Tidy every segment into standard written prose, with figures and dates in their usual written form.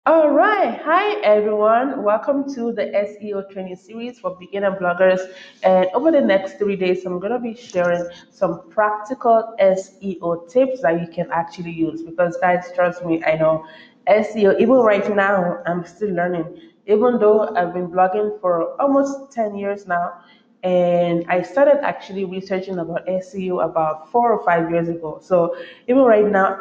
All right. Hi, everyone. Welcome to the SEO Training Series for beginner bloggers. And over the next 3 days, I'm going to be sharing some practical SEO tips that you can actually use. Because, guys, trust me, I know SEO, even right now, I'm still learning. Even though I've been blogging for almost 10 years now, and I started actually researching about SEO about 4 or 5 years ago. So even right now,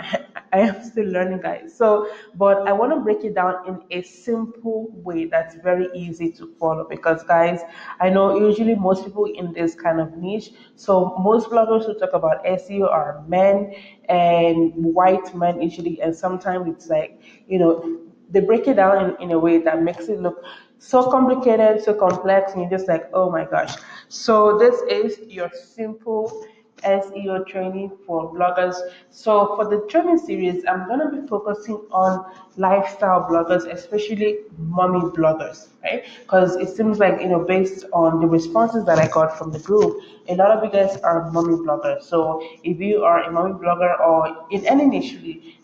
I am still learning, guys. So, but I want to break it down in a simple way that's very easy to follow because, guys, I know usually most people in this kind of niche. So most bloggers who talk about SEO are men and white men usually, and sometimes it's like they break it down in a way that makes it look so complicated, so complex, and you're just like, oh my gosh. So this is your simple SEO training for bloggers. So for the training series, I'm going to be focusing on lifestyle bloggers, especially mommy bloggers, right? Because it seems like, based on the responses that I got from the group, a lot of you guys are mommy bloggers. So if you are a mommy blogger or in any niche, really,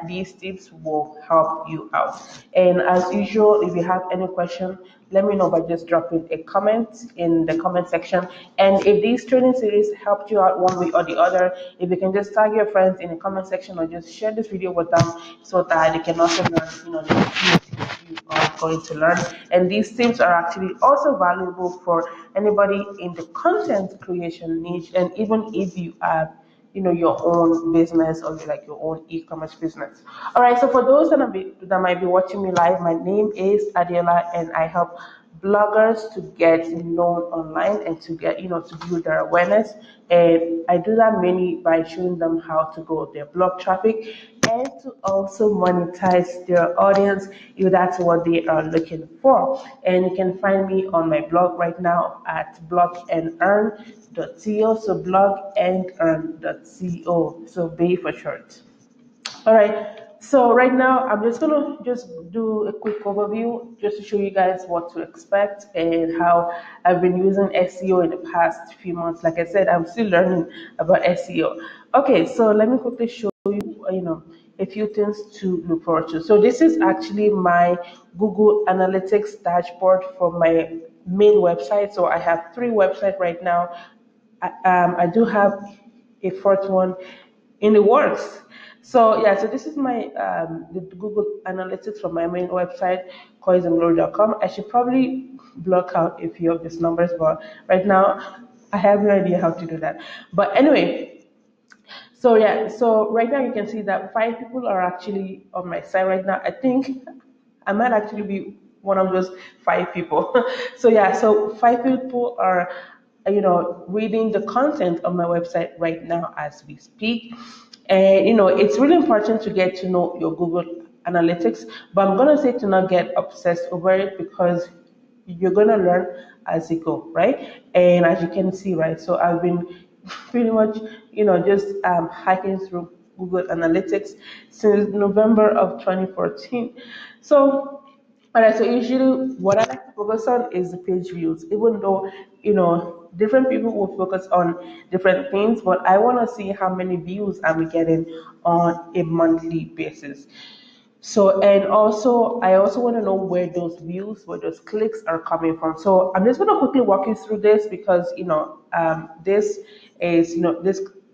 these tips will help you out. And as usual, if you have any question, let me know by just dropping a comment in the comment section. And if these training series helped you out one way or the other, if you can just tag your friends in the comment section or just share this video with them so that they can also learn, the tips you are going to learn. And these tips are actually also valuable for anybody in the content creation niche, and even if you have your own business or like your own e-commerce business. All right, so for those that might be watching me live, my name is Adela, and I help bloggers to get known online and to get to build their awareness. And I do that mainly by showing them how to grow their blog traffic and to also monetize their audience if that's what they are looking for. And you can find me on my blog right now at blogandearn.co. So blogandearn.co. So B for short. All right. So right now I'm just gonna just do a quick overview just to show you guys what to expect and how I've been using SEO in the past few months. Like I said, I'm still learning about SEO. Okay, so let me quickly show you, a few things to look forward to. So this is actually my Google Analytics dashboard for my main website. So I have three websites right now. I do have a fourth one in the works. So yeah, so this is my the Google Analytics from my main website, coinsandglory.com. I should probably block out a few of these numbers, but right now I have no idea how to do that. But anyway, so yeah, so right now you can see that 5 people are actually on my site right now. I think I might actually be one of those 5 people. So yeah, so 5 people are reading the content of my website right now as we speak. And it's really important to get to know your Google Analytics, but I'm gonna say to not get obsessed over it because you're gonna learn as you go, right? And as you can see, right, so I've been pretty much, just hacking through Google Analytics since November of 2014. So, all right, so usually what I like to focus on is the page views, even though, different people will focus on different things, but I want to see how many views I'm getting on a monthly basis. So, and also, I also want to know where those views, where those clicks are coming from. So, I'm just going to quickly walk you through this because, this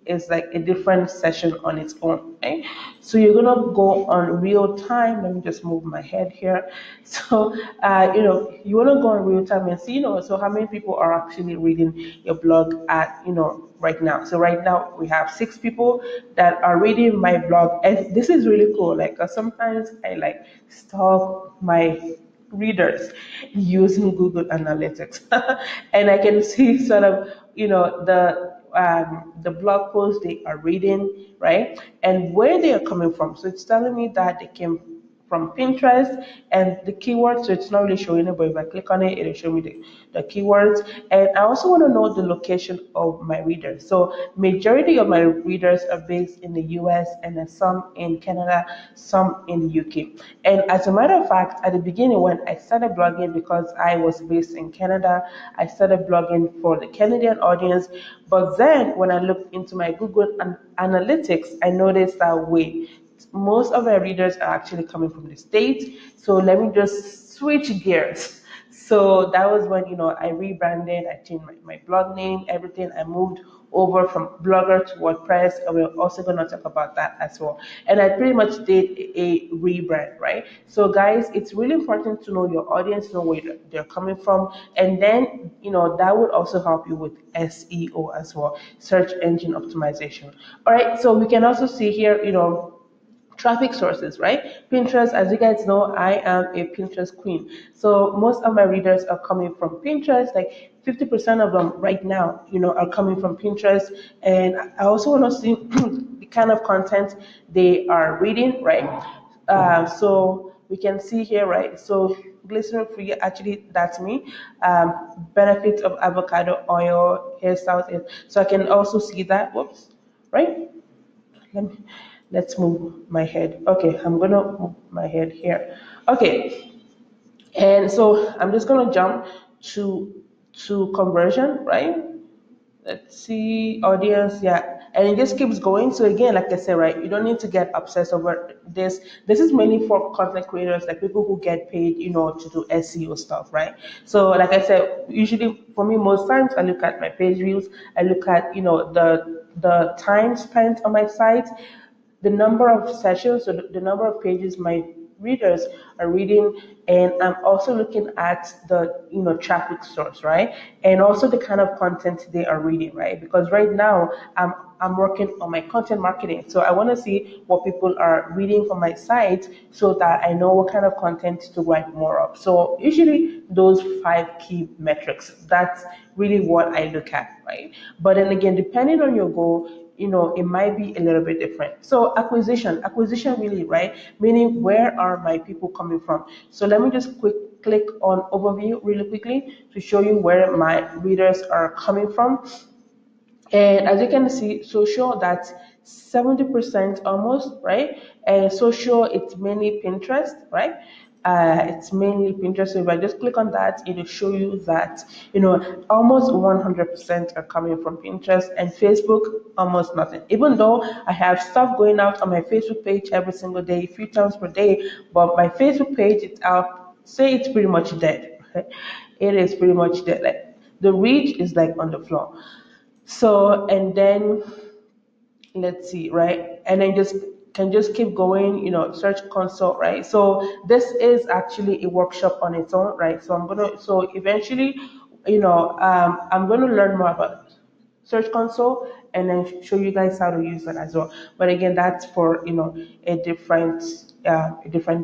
is like a different session on its own. Okay? So, you're going to go on real time. Let me just move my head here. So, you want to go on real time and see, so how many people are actually reading your blog at, right now. So right now we have 6 people that are reading my blog, and this is really cool. Like sometimes I like stalk my readers using Google Analytics, and I can see sort of the blog posts they are reading, right, and where they are coming from. So it's telling me that they came from Pinterest and the keywords, so it's not really showing it, but if I click on it, it'll show me the keywords. And I also want to know the location of my readers. So majority of my readers are based in the US, and then some in Canada, some in the UK. And as a matter of fact, at the beginning when I started blogging, because I was based in Canada, I started blogging for the Canadian audience. But then when I looked into my Google Analytics, I noticed that, wait, most of our readers are actually coming from the States. So let me just switch gears. So that was when, I rebranded, I changed my blog name, everything. I moved over from Blogger to WordPress, and we're also going to talk about that as well. And I pretty much did a rebrand, right? So guys, it's really important to know your audience, know where they're coming from, and then, that would also help you with SEO as well, search engine optimization. All right, so we can also see here, traffic sources, right? Pinterest, as you guys know, I am a Pinterest queen. So most of my readers are coming from Pinterest, like 50% of them right now, are coming from Pinterest. And I also want to see the kind of content they are reading, right? So we can see here, right? So glycerin free, actually that's me. Benefits of avocado oil, hairstyles. So I can also see that, whoops, right? Let me, let's move my head. Okay, I'm gonna move my head here. Okay, and so I'm just gonna jump to conversion, right? Let's see, audience, yeah, and it just keeps going. So again, like I said, right, you don't need to get obsessed over this. This is mainly for content creators, like people who get paid, to do SEO stuff, right? So like I said, usually for me, most times I look at my page views, I look at, the time spent on my site, the number of sessions, so the number of pages my readers are reading, and I'm also looking at the traffic source, right, and also the kind of content they are reading, right, because right now I'm working on my content marketing, so I want to see what people are reading from my site so that I know what kind of content to write more of. So usually those 5 key metrics, that's really what I look at, right? But then again, depending on your goal, it might be a little bit different. So acquisition really, right? Meaning, where are my people coming from? So let me just click on overview really quickly to show you where my readers are coming from. And as you can see, social, that's 70% almost, right? And social, it's mainly Pinterest, right? It's mainly Pinterest. So if I just click on that, it'll show you that, almost 100% are coming from Pinterest, and Facebook, almost nothing. Even though I have stuff going out on my Facebook page every single day, a few times per day, but my Facebook page, it's out, say it's pretty much dead. It is pretty much dead. Like the reach is like on the floor. So, and then let's see, right? And then just keep going, search console, right? So this is actually a workshop on its own, right? So eventually, I'm gonna learn more about Search Console and then show you guys how to use that as well. But again, that's for a different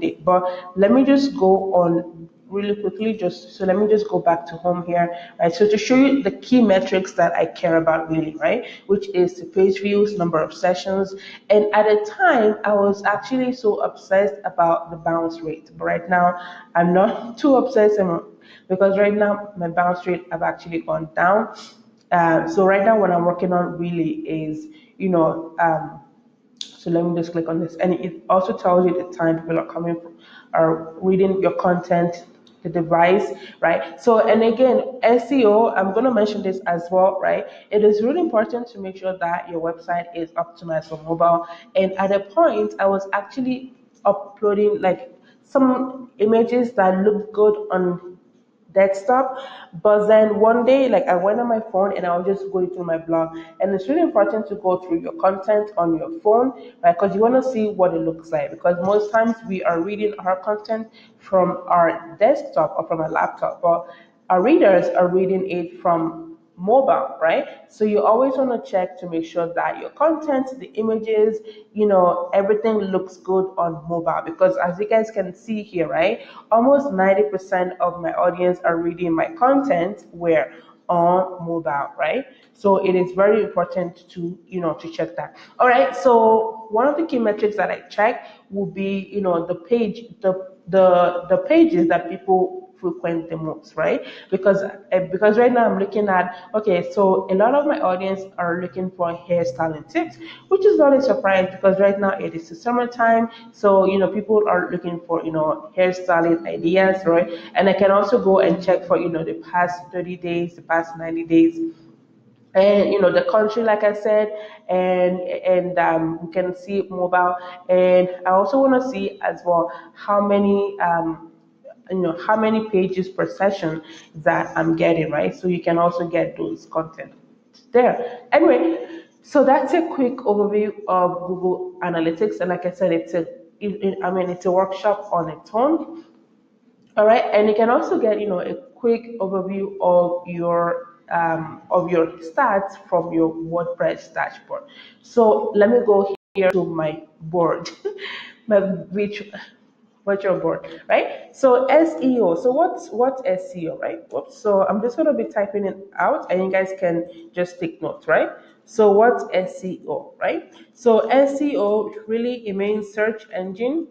day. But let me just go on really quickly, let me just go back to home here, right? So to show you the key metrics that I care about really, right? Which is the page views, number of sessions. And at a time, I was actually so obsessed about the bounce rate. But right now, I'm not too obsessed because right now my bounce rate have actually gone down. So right now what I'm working on really is, so let me just click on this. And it also tells you the time people are reading your content, the device, right? So, and again, SEO, I'm going to mention this as well, right? It is really important to make sure that your website is optimized for mobile. And at a point, I was actually uploading like some images that look good on desktop, but then one day, like, I went on my phone and I was just going through my blog, and it's really important to go through your content on your phone, right? Because you want to see what it looks like, because most times we are reading our content from our desktop or from a laptop, but our readers are reading it from mobile, right? So you always want to check to make sure that your content, the images, everything looks good on mobile, because as you guys can see here, right, almost 90% of my audience are reading my content where on mobile, right? So it is very important to to check that. All right, so one of the key metrics that I check will be the pages that people frequent the most, right? Because right now I'm looking at, okay, so a lot of my audience are looking for hairstyling tips, which is not a surprise because right now it is the summertime, so people are looking for hairstyling ideas, right? And I can also go and check for the past 30 days, the past 90 days, and the country, like I said, and you can see mobile. And I also want to see as well how many how many pages per session that I'm getting, right? So you can also get those content there. Anyway, so that's a quick overview of Google Analytics, and like I said, it's a workshop on its own. All right, and you can also get a quick overview of your stats from your WordPress dashboard. So let me go here to my board, my virtual board, right? So SEO. So what's SEO, right? Whoops. So I'm just going to be typing it out, and you guys can just take notes, right? So what's SEO, right? So SEO really, it means search engine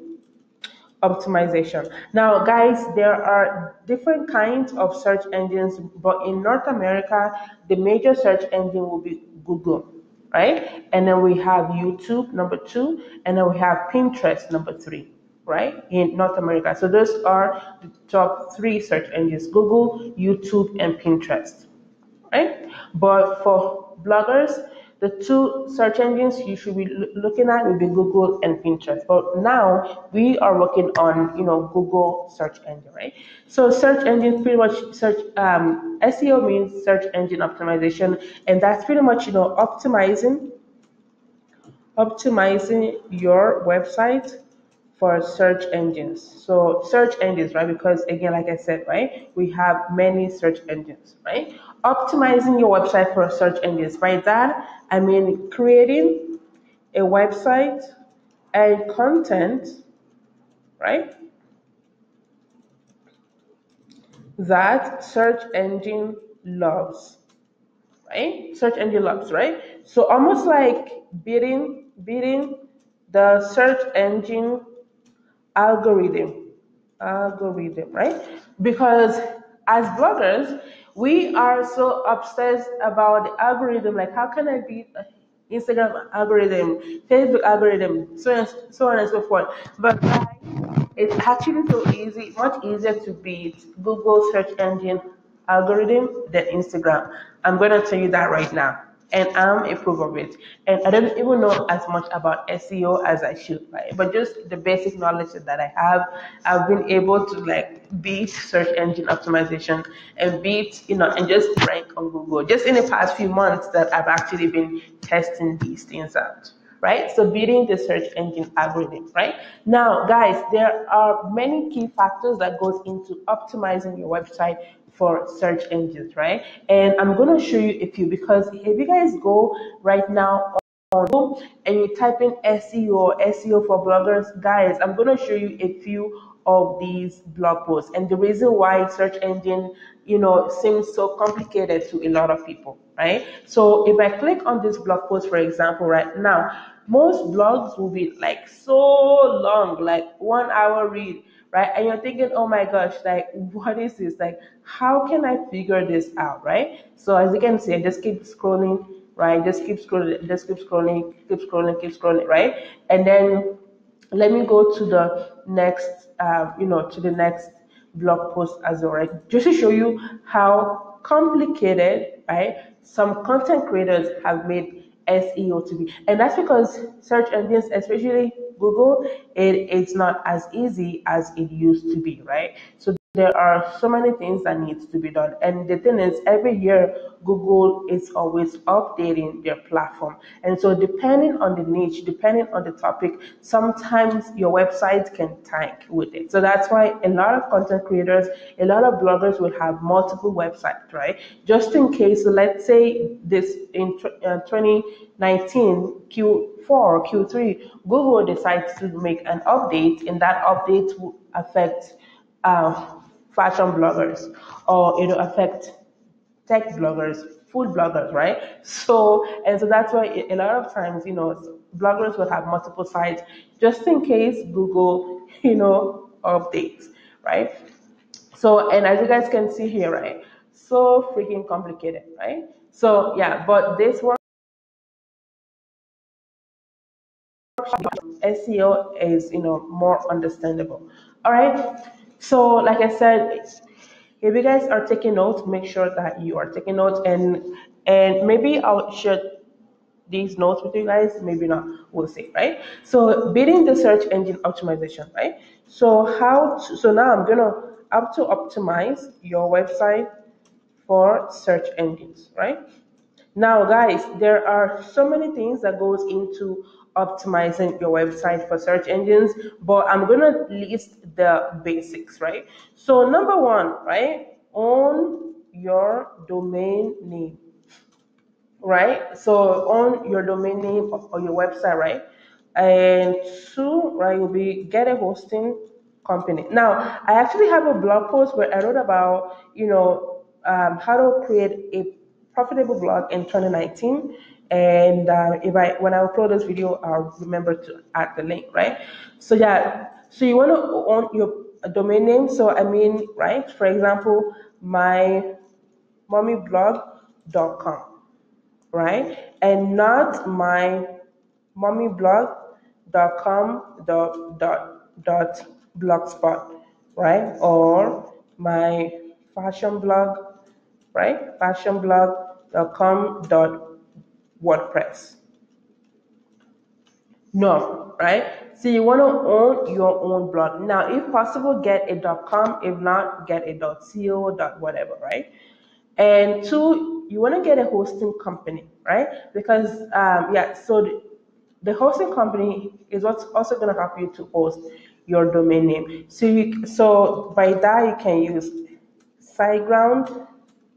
optimization. Now, guys, there are different kinds of search engines, but in North America, the major search engine will be Google, right? And then we have YouTube, number two, and then we have Pinterest, number three, right? In North America. So those are the top three search engines: Google, YouTube, and Pinterest, right? But for bloggers, the two search engines you should be looking at will be Google and Pinterest. But now we are working on, Google search engine, right? So search engine pretty much SEO means search engine optimization, and that's pretty much, optimizing your website for search engines. So search engines, right? Because again, like I said, right, we have many search engines, right? Optimizing your website for search engines. By that, I mean creating a website and content, right, that search engine loves, right? Search engine loves, right? So almost like beating the search engine algorithm, right? Because as bloggers, we are so obsessed about the algorithm. Like, how can I beat Instagram algorithm, Facebook algorithm, so on and so forth. But guys, it's actually so easy, much easier to beat Google search engine algorithm than Instagram. I'm going to tell you that right now, and I'm a proof of it. And I don't even know as much about SEO as I should, right? But just the basic knowledge that I have, I've been able to like beat search engine optimization and beat, and just rank on Google. Just in the past few months that I've actually been testing these things out, right? So beating the search engine algorithm, right? Now, guys, there are many key factors that goes into optimizing your website for search engines, right? And I'm going to show you a few, because if you guys go right now on Google and you type in SEO or SEO for bloggers, guys, I'm going to show you a few of these blog posts and the reason why search engine, seems so complicated to a lot of people, right? So if I click on this blog post, for example, right now, most blogs will be like so long, like 1 hour read, right? And you're thinking, oh my gosh, like, what is this? Like, how can I figure this out, right? So as you can see, I just keep scrolling, right? Just keep scrolling, keep scrolling, right? And then let me go to the next, to the next blog post as well, right? Just to show you how complicated, right, some content creators have made SEO to be. And that's because search engines, especially Google, it's not as easy as it used to be, right? So there are so many things that needs to be done. And the thing is, every year, Google is always updating their platform. And so depending on the niche, depending on the topic, sometimes your website can tank with it. So that's why a lot of content creators, a lot of bloggers will have multiple websites, right? Just in case, so let's say this in 2019, Q4 or Q3, Google decides to make an update, and that update will affect fashion bloggers, or it'll affect tech bloggers, food bloggers, right? So that's why a lot of times, bloggers will have multiple sites just in case Google, updates, right? So, and as you guys can see here, right? So freaking complicated, right? So yeah, but this one, SEO is, more understandable. All right. So like I said, if you guys are taking notes, make sure that you are taking notes. And And maybe I'll share these notes with you guys, maybe not, we'll see, right? So beating the search engine optimization, right? So now I'm gonna have to optimize your website for search engines, right? Now, guys, there are so many things that goes into optimizing your website for search engines, but I'm gonna list the basics, right? So number one, right? Own your domain name, right? So on your domain name or your website, right? And two, right, will be get a hosting company. Now, I actually have a blog post where I wrote about, how to create a profitable blog in 2019. And if when I upload this video, I'll remember to add the link, right? So yeah, so you want to own your domain name. So I mean, right? For example, my mommyblog.com, right? And not my mommyblog.com blogspot, right? Or my fashion blog, right? fashionblog.com WordPress. No, right? So you want to own your own blog. Now, if possible, get a .com. If not, get a .co, whatever, right? And two, you want to get a hosting company, right? Because so the hosting company is what's also going to help you to host your domain name. So by that you can use SiteGround,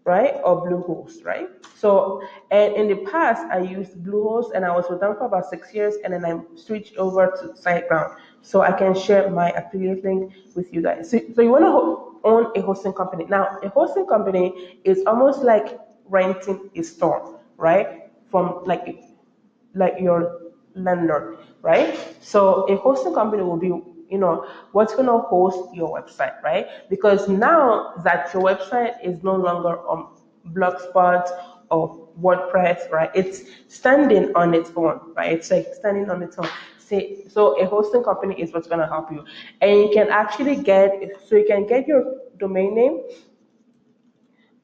right, or Bluehost, right? So, and in the past, I used Bluehost, and I was with them for about 6 years, and then I switched over to SiteGround, so I can share my affiliate link with you guys. So you want to own a hosting company. Now, a hosting company is almost like renting a store, right? From like your landlord, right? So a hosting company will be, what's going to host your website, right? Because now that your website is no longer on Blogspot or WordPress, right? It's standing on its own, right? It's like standing on its own. So a hosting company is what's going to help you, and you can actually you can get your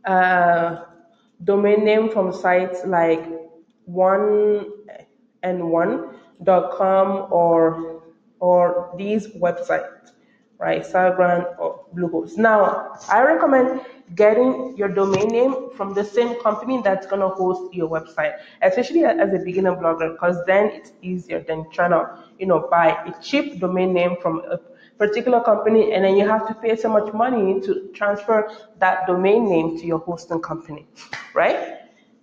uh, domain name from sites like one and one.com or these websites, right? SiteGround or Bluehost. Now, I recommend getting your domain name from the same company that's gonna host your website, especially as a beginner blogger, because then it's easier than trying to, buy a cheap domain name from a particular company, and then you have to pay so much money to transfer that domain name to your hosting company, right?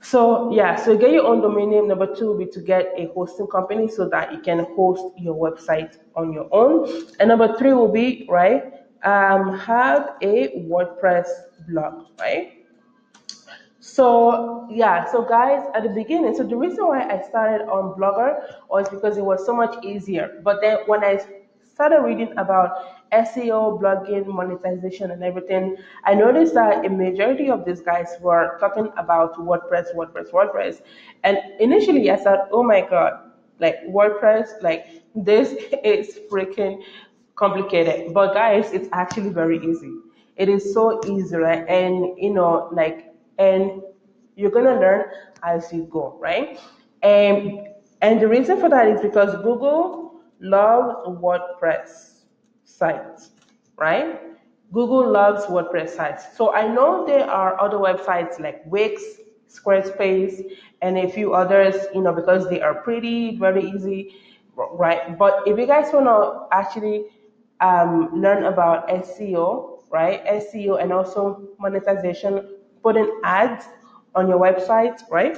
So yeah, so get your own domain name. Number two will be to get a hosting company so that you can host your website on your own. And number three will be, right, have a WordPress blog, right? So yeah, so guys, at the beginning, so the reason why I started on Blogger was because it was so much easier. But then when I started reading about SEO, blogging, monetization, and everything, I noticed that a majority of these guys were talking about WordPress, WordPress, WordPress. And initially I thought, oh my God, like WordPress, like this is freaking complicated. But guys, it's actually very easy. It is so easy, right? And and you're gonna learn as you go, right? And the reason for that is because Google loves WordPress sites, right? Google loves WordPress sites. So I know there are other websites like Wix, Squarespace, and a few others, because they are pretty, very easy, right? But if you guys want to actually learn about SEO, right? SEO and also monetization, putting ads on your website, right?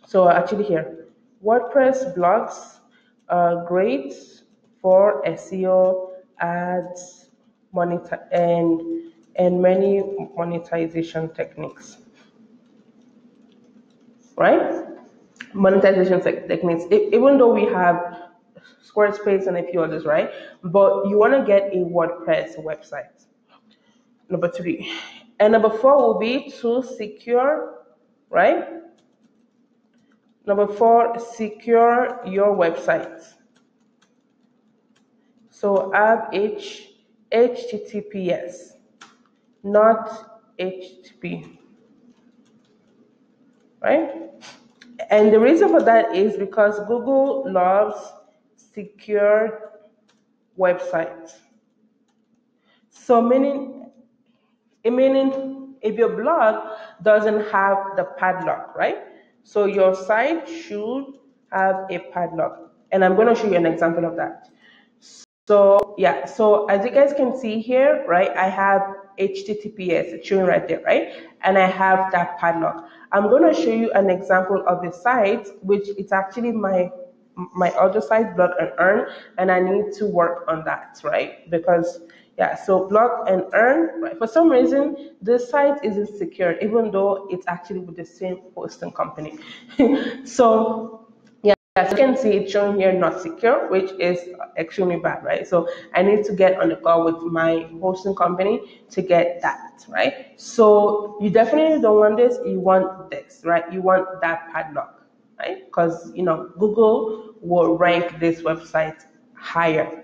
So actually here, WordPress blogs are great for SEO, ads, and many monetization techniques, right? Monetization techniques. Even though we have Squarespace and a few others, right? But you want to get a WordPress website. Number three. And number four will be to secure, right? Number four, secure your website. So have HTTPS, not HTTP. right? And the reason for that is because Google loves secure websites. So meaning if your blog doesn't have the padlock, right? So your site should have a padlock. And I'm going to show you an example of that. So yeah, so as you guys can see here, right, I have HTTPS, it's showing right there, right? And I have that padlock. I'm going to show you an example of a site, which it's actually my other site, Blog and Earn, and I need to work on that, right? Because yeah, so Blog and Earn, right? For some reason, this site isn't secure, even though it's actually with the same hosting company. So as you can see, it's showing here not secure, which is extremely bad, right? So I need to get on the call with my hosting company to get that, right? So you definitely don't want this. You want this, right? You want that padlock, right? Because Google will rank this website higher.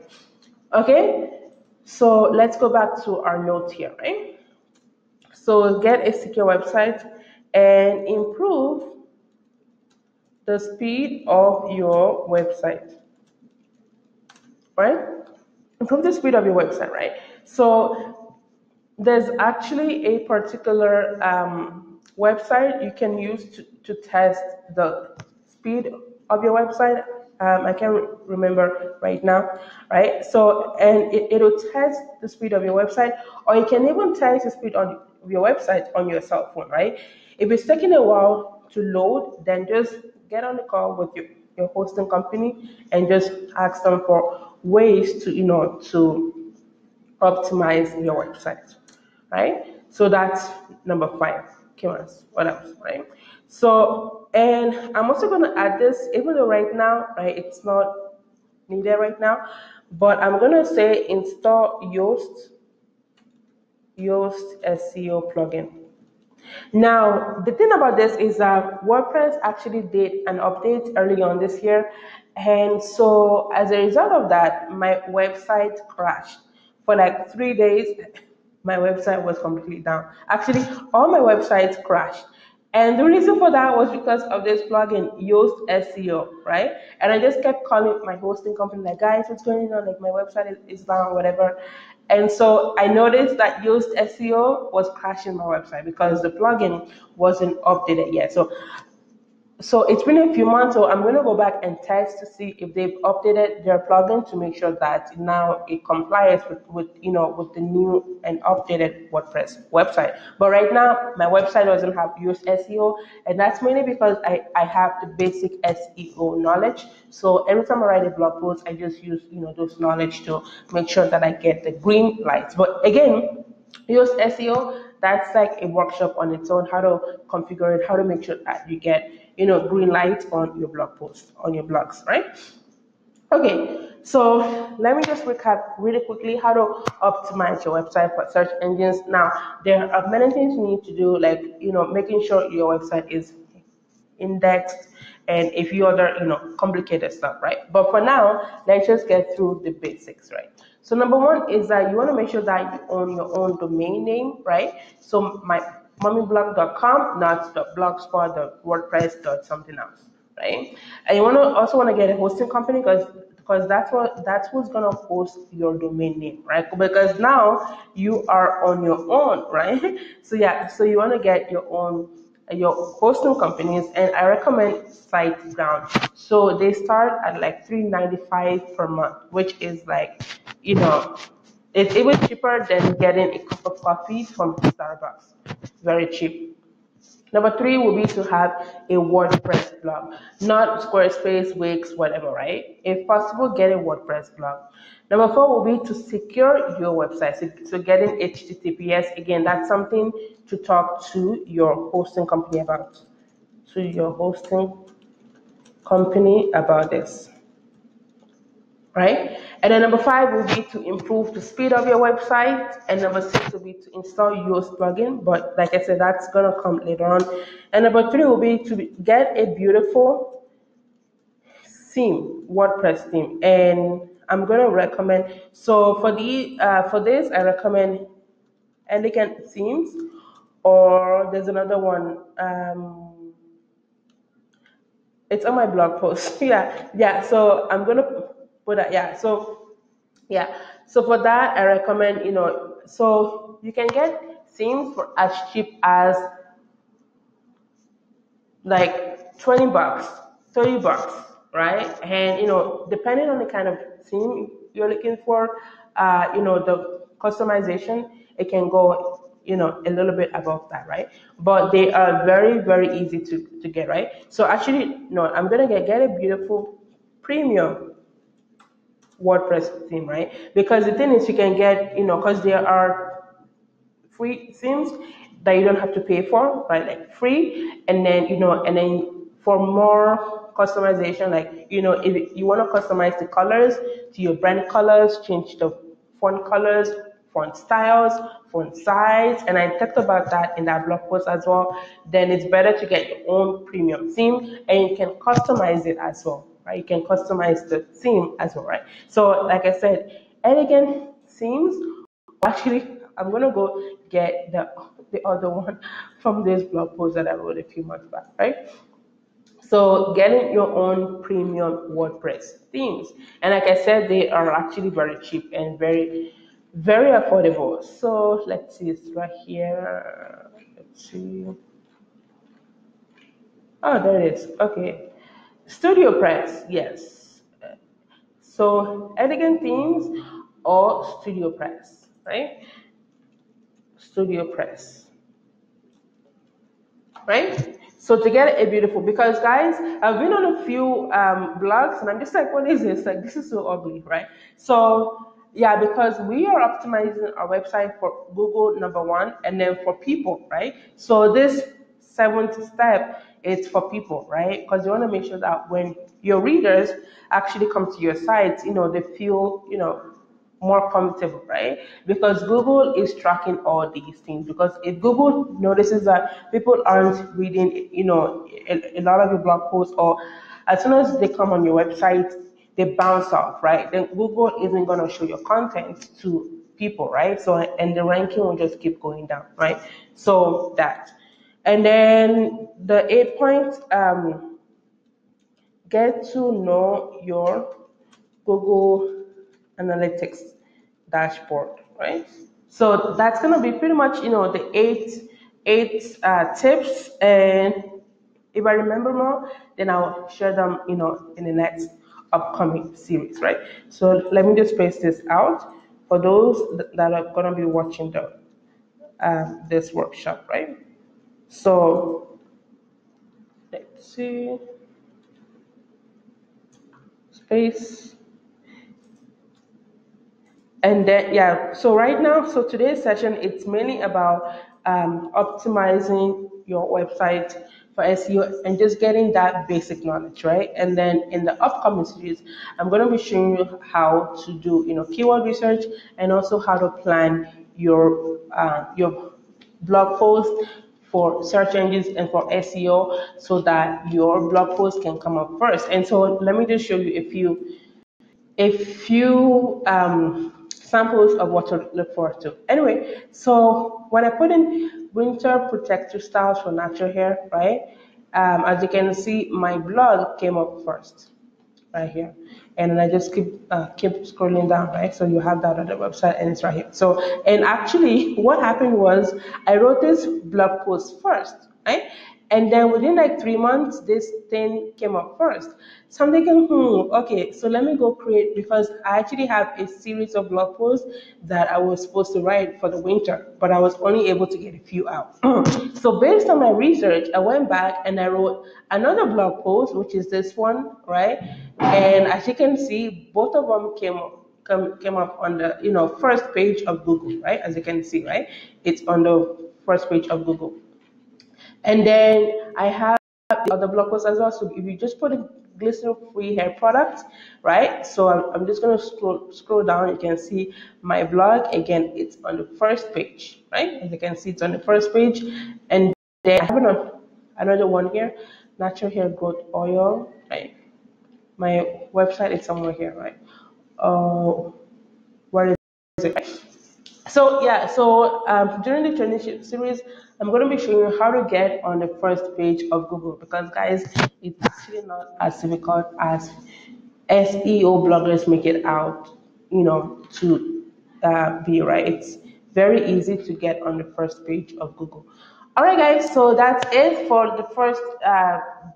Okay, so let's go back to our note here, right? So get a secure website and improve the speed of your website, right? Improve the speed of your website, right? So there's actually a particular website you can use to test the speed of your website. I can't remember right now, right? So, and it'll test the speed of your website, or you can even test the speed of your website on your cell phone, right? If it's taking a while to load, then just get on the call with your hosting company and just ask them for ways to optimize your website, right? So that's number 5. Okay, what else, right? So, and I'm also going to add this, even though right now, right, it's not needed right now, but I'm going to say install YOAST SEO plugin. Now, the thing about this is that WordPress actually did an update early on this year. And so as a result of that, my website crashed. For like 3 days, my website was completely down. Actually, all my websites crashed. And the reason for that was because of this plugin, Yoast SEO, right? And I just kept calling my hosting company, like, guys, what's going on? Like, my website is down, whatever. And so I noticed that Yoast SEO was crashing my website because the plugin wasn't updated yet. So it's been a few months, so I'm going to go back and test to see if they've updated their plugin to make sure that now it complies with the new and updated WordPress website. But right now, my website doesn't have Yoast SEO, and that's mainly because I have the basic SEO knowledge. So every time I write a blog post, I just use those knowledge to make sure that I get the green lights. But again, Yoast SEO, that's like a workshop on its own, how to configure it, how to make sure that you get, green light on your blog posts, on your blogs, right? Okay, so let me just recap really quickly how to optimize your website for search engines. Now, there are many things you need to do, like, making sure your website is indexed and a few other complicated stuff, right? But for now, let's just get through the basics, right? So number 1 is that you want to make sure that you own your own domain name, right? So my mommyblog.com, not .blogspot.wordpress. Something else, right? And you also want to get a hosting company because that's who's gonna host your domain name, right? Because now you are on your own, right? So yeah, so you want to get your hosting companies, and I recommend SiteGround. So they start at like $3.95 per month, which is like, it's even cheaper than getting a cup of coffee from Starbucks. Very cheap. Number 3 will be to have a WordPress blog, not Squarespace, Wix, whatever, right? If possible, get a WordPress blog. Number 4 will be to secure your website. So getting HTTPS, again, that's something to talk to your hosting company about. To your hosting company about this, right? And then number 5 will be to improve the speed of your website. And number 6 will be to install Yoast plugin. But like I said, that's going to come later on. And number 3 will be to get a beautiful theme, WordPress theme. And I'm going to recommend, so for this, I recommend Elegant Themes, or there's another one. It's on my blog post. Yeah. So I'm gonna put that. Yeah. So for that, I recommend, so you can get themes for as cheap as like $20, $30, right? And depending on the kind of theme you're looking for, the customization, it can go, a little bit above that, right? But they are very, very easy to get, right? So actually, no, I'm gonna get a beautiful premium WordPress theme, right? Because the thing is, you can get, because there are free themes that you don't have to pay for, right? Like free, and then for more customization, like if you want to customize the colors to your brand colors, change the font colors, font styles, font size, and I talked about that in that blog post as well. Then it's better to get your own premium theme, and you can customize it as well, right? You can customize the theme as well, right? So like I said, elegant themes. Actually, I'm gonna go get the other one from this blog post that I wrote a few months back, right? So getting your own premium WordPress themes, and like I said, they are actually very cheap and very, very affordable. So let's see, it's right here. Let's see. Oh, there it is. Okay, StudioPress. Yes. So elegant themes or StudioPress, right? StudioPress. Right? So to get a beautiful, because guys, I've been on a few blogs and I'm just like, what is this? Like, this is so ugly, right? So yeah, because we are optimizing our website for Google, number one, and then for people, right? So this seventh step is for people, right? Because you want to make sure that when your readers actually come to your site, they feel, more comfortable, right? Because Google is tracking all these things. Because if Google notices that people aren't reading, a lot of your blog posts, or as soon as they come on your website, they bounce off, right? Then Google isn't going to show your content to people, right? So, and the ranking will just keep going down, right? So that. And then the 8 point, get to know your Google Analytics dashboard, right? So that's gonna be pretty much, the eight tips. And if I remember more, then I'll share them, in the next upcoming series, right? So let me just paste this out for those that are gonna be watching this workshop, right? So let's see, space. And then, yeah, so right now, so today's session, it's mainly about optimizing your website for SEO and just getting that basic knowledge, right? And then in the upcoming series, I'm going to be showing you how to do, keyword research, and also how to plan your blog post for search engines and for SEO, so that your blog post can come up first. And so let me just show you a few samples of what to look forward to. Anyway, so when I put in winter protective styles for natural hair, right? As you can see, my blog came up first, right here, and then I just keep scrolling down, right? So you have that on the website, and it's right here. So, and actually, what happened was I wrote this blog post first, right? And then within like 3 months, this thing came up first. So I'm thinking, okay, so let me go create, because I actually have a series of blog posts that I was supposed to write for the winter, but I was only able to get a few out. So based on my research, I went back and I wrote another blog post, which is this one, right? And as you can see, both of them came up on the first page of Google, right? As you can see, right? It's on the first page of Google. And then I have the other blog posts as well. So if you just put in glycerin-free hair products, right? So I'm just going to scroll down. You can see my blog. Again, it's on the first page, right? As you can see, it's on the first page. And then I have another one here, natural hair growth oil, right? My website is somewhere here, right? Where is it? So yeah, so during the training series, I'm going to be showing you how to get on the first page of Google, because guys, it's actually not as difficult as SEO bloggers make it out, to be, right. It's very easy to get on the first page of Google. All right, guys, so that's it for the first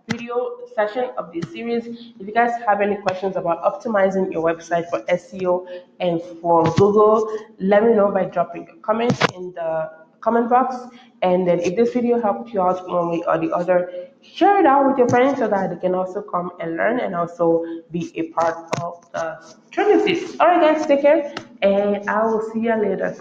video session of this series. If you guys have any questions about optimizing your website for SEO and for Google, let me know by dropping your comments in the comment box. And then if this video helped you out one way or the other, share it out with your friends so that they can also come and learn and also be a part of the training series. All right, guys, take care, and I will see you later.